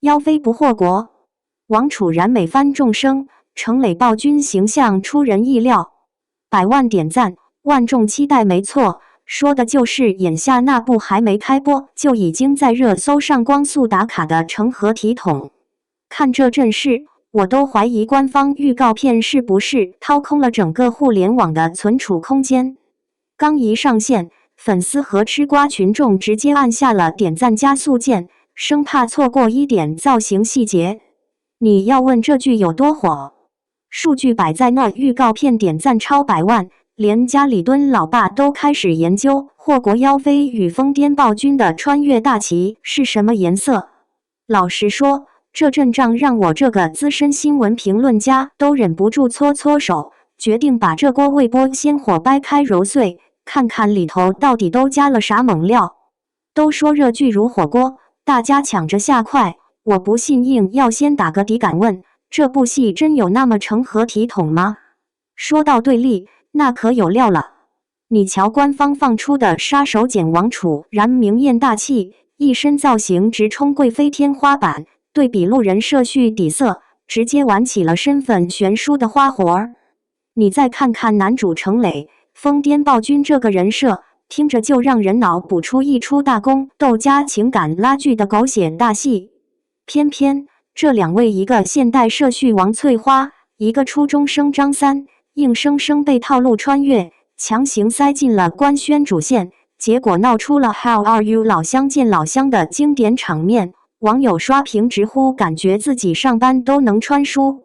妖妃不祸国。王楚然美翻众生，程磊暴君形象出人意料，100万点赞，万众期待。没错，说的就是眼下那部还没开播就已经在热搜上光速打卡的成何体统。看这阵势，我都怀疑官方预告片是不是掏空了整个互联网的存储空间。刚一上线，粉丝和吃瓜群众直接按下了点赞加速键，生怕错过一点造型细节。你要问这剧有多火？数据摆在那，预告片点赞超100万，连家里蹲老爸都开始研究祸国妖妃与疯癫暴君的穿越大旗是什么颜色。老实说，这阵仗让我这个资深新闻评论家都忍不住搓搓手，决定把这锅未播鲜火掰开揉碎，看看里头到底都加了啥猛料。都说热剧如火锅，大家抢着下筷，我不信硬要先打个底，敢问这部戏真有那么成何体统吗？说到对立，那可有料了。你瞧官方放出的杀手锏王楚然明艳大气，一身造型直冲贵妃天花板，对比路人设蓄底色，直接玩起了身份悬殊的花活儿。你再看看男主程磊，疯癫暴君这个人设，听着就让人脑补出一出大宫斗加情感拉锯的狗血大戏。偏偏这两位，一个现代社畜王翠花，一个初中生张三，硬生生被套路穿越，强行塞进了官宣主线，结果闹出了 How are you 老乡见老乡的经典场面。网友刷屏直呼感觉自己上班都能穿书。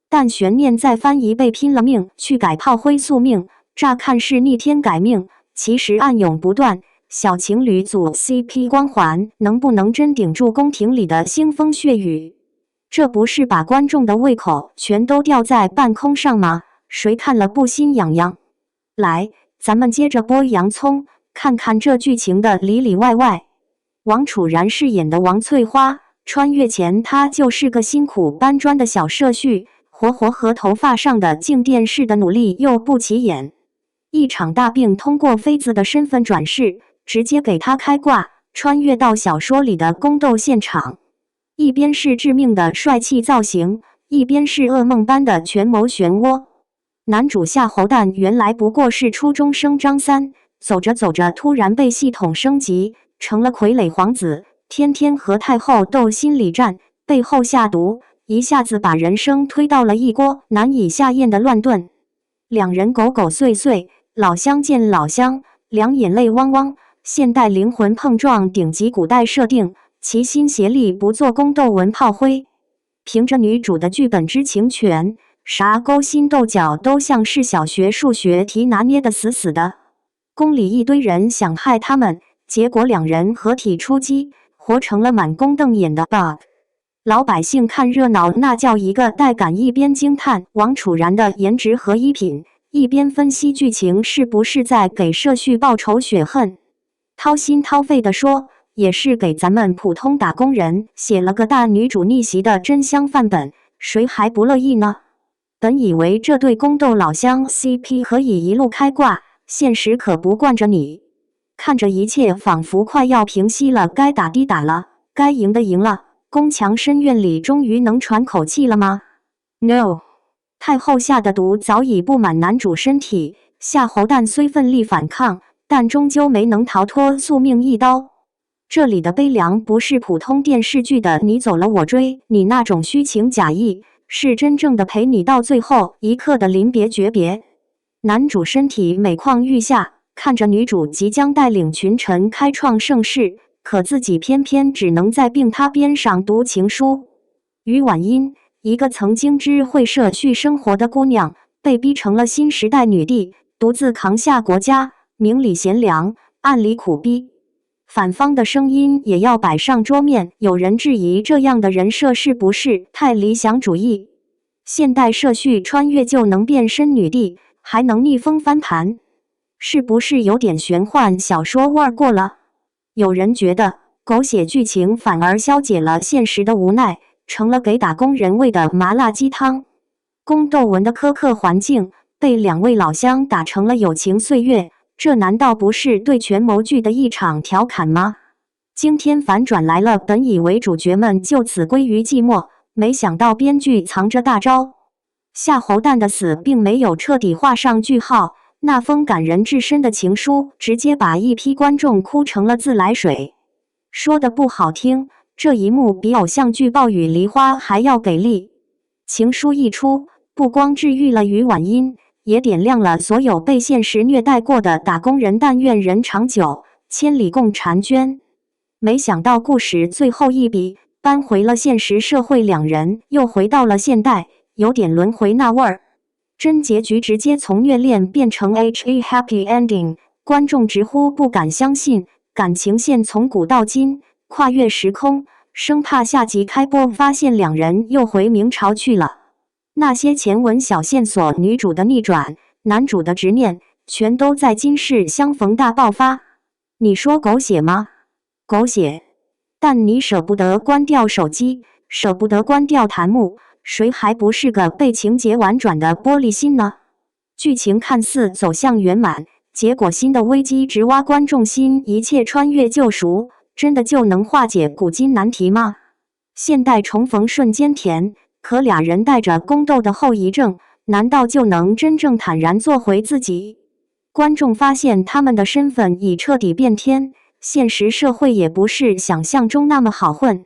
但悬念再翻一倍，拼了命去改炮灰宿命，乍看是逆天改命，其实暗涌不断。小情侣组 CP 光环能不能真顶住宫廷里的腥风血雨？这不是把观众的胃口全都吊在半空上吗？谁看了不心痒痒？来，咱们接着剥洋葱，看看这剧情的里里外外。王楚然饰演的王翠花，穿越前她就是个辛苦搬砖的小社畜，活活和头发上的静电式的努力又不起眼。一场大病通过妃子的身份转世，直接给她开挂，穿越到小说里的宫斗现场。一边是致命的帅气造型，一边是噩梦般的权谋漩涡。男主夏侯惇原来不过是初中生张三，走着走着突然被系统升级，成了傀儡皇子，天天和太后斗心理战，背后下毒，一下子把人生推到了一锅难以下咽的乱炖。两人狗狗碎碎，老乡见老乡，两眼泪汪汪，现代灵魂碰撞顶级古代设定，齐心协力不做宫斗文炮灰。凭着女主的剧本知情权，啥勾心斗角都像是小学数学题拿捏得死死的。宫里一堆人想害他们，结果两人合体出击，活成了满宫瞪眼的 bug。老百姓看热闹那叫一个带感，一边惊叹王楚然的颜值和衣品，一边分析剧情是不是在给社畜报仇雪恨。掏心掏肺地说，也是给咱们普通打工人写了个大女主逆袭的真香范本，谁还不乐意呢？本以为这对宫斗老乡 CP 可以一路开挂，现实可不惯着你。看着一切仿佛快要平息了，该打的打了，该赢的赢了，宫墙深院里终于能喘口气了吗？ No， 太后下的毒早已布满男主身体，夏侯惇虽奋力反抗，但终究没能逃脱宿命一刀。这里的悲凉不是普通电视剧的你走了我追你那种虚情假意，是真正的陪你到最后一刻的临别诀别。男主身体每况愈下，看着女主即将带领群臣开创盛世，可自己偏偏只能在病榻边上读情书。于婉音，一个曾经只会社畜生活的姑娘，被逼成了新时代女帝，独自扛下国家，明里贤良，暗里苦逼。反方的声音也要摆上桌面，有人质疑这样的人设是不是太理想主义？现代社畜穿越就能变身女帝，还能逆风翻盘，是不是有点玄幻小说味儿过了？有人觉得狗血剧情反而消解了现实的无奈，成了给打工人喂的麻辣鸡汤。宫斗文的苛刻环境被两位老乡打成了友情岁月，这难道不是对权谋剧的一场调侃吗？惊天反转来了，本以为主角们就此归于寂寞，没想到编剧藏着大招。夏侯诞的死并没有彻底画上句号，那封感人至深的情书直接把一批观众哭成了自来水。说的不好听，这一幕比偶像剧《暴雨梨花》还要给力。情书一出，不光治愈了余婉音，也点亮了所有被现实虐待过的打工人，但愿人长久，千里共婵娟。没想到故事最后一笔搬回了现实社会，两人又回到了现代，有点轮回那味儿。真结局直接从虐恋变成 HE Happy Ending， 观众直呼不敢相信，感情线从古到今，跨越时空，生怕下集开播发现两人又回明朝去了。那些前文小线索，女主的逆转，男主的执念，全都在今世相逢大爆发。你说狗血吗？狗血。但你舍不得关掉手机，舍不得关掉弹幕，谁还不是个被情节婉转的玻璃心呢？剧情看似走向圆满，结果新的危机直挖观众心。一切穿越救赎，真的就能化解古今难题吗？现代重逢瞬间甜，可俩人带着宫斗的后遗症，难道就能真正坦然做回自己？观众发现他们的身份已彻底变天，现实社会也不是想象中那么好混。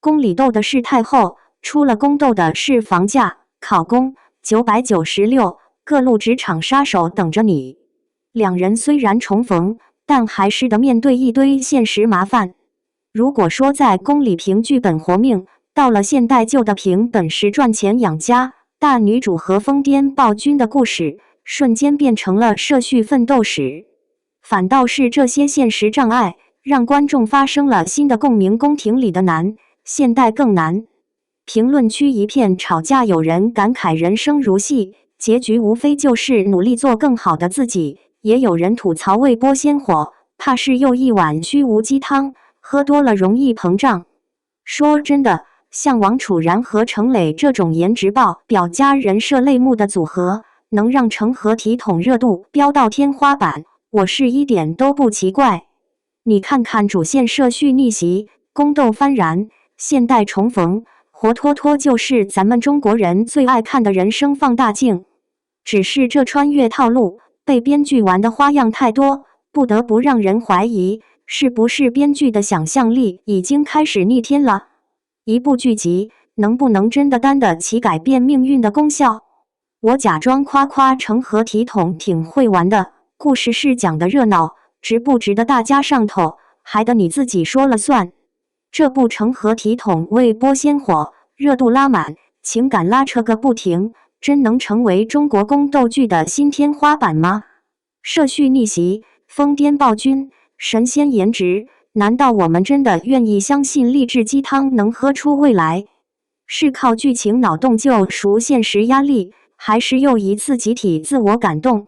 宫里斗的是太后，出了宫斗的是房价、考公、996，各路职场杀手等着你。两人虽然重逢，但还是得面对一堆现实麻烦。如果说在宫里凭剧本活命，到了现代就得凭本事赚钱养家，大女主和疯癫暴君的故事瞬间变成了社畜奋斗史。反倒是这些现实障碍，让观众发生了新的共鸣。宫廷里的难，现代更难。评论区一片吵架，有人感慨人生如戏，结局无非就是努力做更好的自己，也有人吐槽未剥鲜活，怕是又一碗虚无鸡汤，喝多了容易膨胀。说真的，像王楚然和程磊这种颜值爆表加人设泪目的组合，能让成何体统热度飙到天花板，我是一点都不奇怪。你看看主线社畜逆袭，宫斗幡然，现代重逢，活脱脱就是咱们中国人最爱看的人生放大镜。只是这穿越套路被编剧玩的花样太多，不得不让人怀疑，是不是编剧的想象力已经开始逆天了？一部剧集能不能真的担得起改变命运的功效？我假装夸夸成何体统挺会玩的，故事是讲的热闹，值不值得大家上头，还得你自己说了算。这部成何体统未剥鲜活，热度拉满，情感拉扯个不停，真能成为中国宫斗剧的新天花板吗？社畜逆袭，疯癫暴君，神仙颜值，难道我们真的愿意相信励志鸡汤能喝出未来？是靠剧情脑洞救赎现实压力，还是又一次集体自我感动？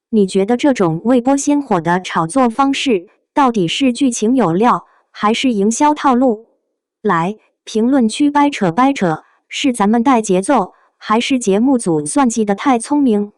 你觉得这种未剥鲜活的炒作方式，到底是剧情有料，还是营销套路？来，评论区掰扯掰扯，是咱们带节奏，还是节目组算计的太聪明？